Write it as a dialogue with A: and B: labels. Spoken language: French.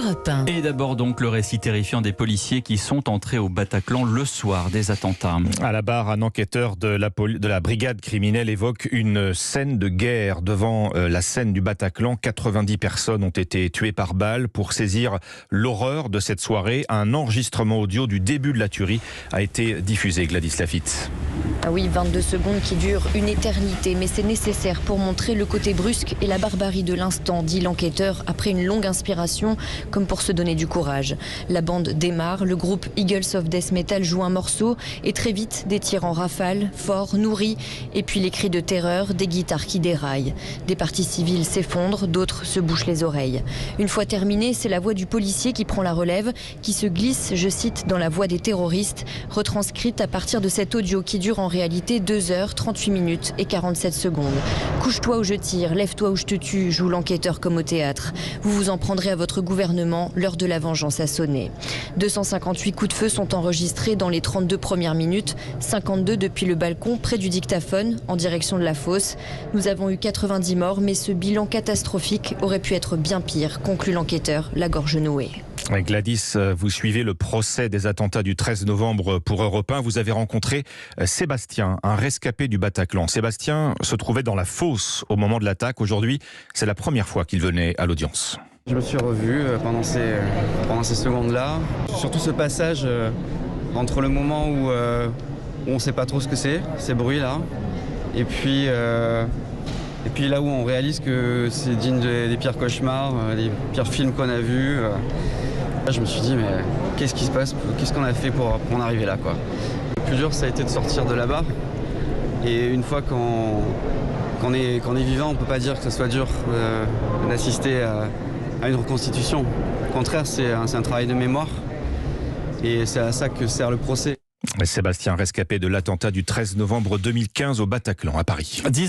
A: Europe 1.
B: Et d'abord donc le récit terrifiant des policiers qui sont entrés au Bataclan le soir des attentats.
C: À la barre, un enquêteur de la brigade criminelle évoque une scène de guerre devant la scène du Bataclan. 90 personnes ont été tuées par balle. Pour saisir l'horreur de cette soirée, un enregistrement audio du début de la tuerie a été diffusé. Gladys Lafitte.
D: Ah oui, 22 secondes qui durent une éternité, mais c'est nécessaire pour montrer le côté brusque et la barbarie de l'instant, dit l'enquêteur après une longue inspiration, comme pour se donner du courage. La bande démarre, le groupe Eagles of Death Metal joue un morceau et très vite des tirs en rafale, forts, nourris, et puis les cris de terreur, des guitares qui déraillent. Des parties civiles s'effondrent, d'autres se bouchent les oreilles. Une fois terminé, c'est la voix du policier qui prend la relève, qui se glisse, je cite, dans la voix des terroristes, retranscrite à partir de cet audio qui dure en réalité 2 heures, 38 minutes et 47 secondes. Couche-toi ou je tire, lève-toi ou je te tue, joue l'enquêteur comme au théâtre. Vous vous en prendrez à votre gouvernement, l'heure de la vengeance a sonné. 258 coups de feu sont enregistrés dans les 32 premières minutes, 52 depuis le balcon près du dictaphone en direction de la fosse. Nous avons eu 90 morts, mais ce bilan catastrophique aurait pu être bien pire, conclut l'enquêteur, la gorge nouée.
C: Gladys, vous suivez le procès des attentats du 13 novembre pour Europe 1. Vous avez rencontré Sébastien, un rescapé du Bataclan. Sébastien se trouvait dans la fosse au moment de l'attaque. Aujourd'hui, c'est la première fois qu'il venait à l'audience.
E: Je me suis revu pendant ces secondes-là. Surtout ce passage entre le moment où on ne sait pas trop ce que c'est, ces bruits-là, et puis là où on réalise que c'est digne des pires cauchemars, des pires films qu'on a vus. Je me suis dit, mais qu'est-ce qui se passe? Qu'est-ce qu'on a fait pour en arriver là, quoi? Le plus dur, ça a été de sortir de là-bas. Et une fois qu'on est vivant, on ne peut pas dire que ce soit dur d'assister à une reconstitution. Au contraire, c'est un travail de mémoire. Et c'est à ça que sert le procès.
C: Sébastien, rescapé de l'attentat du 13 novembre 2015 au Bataclan, à Paris.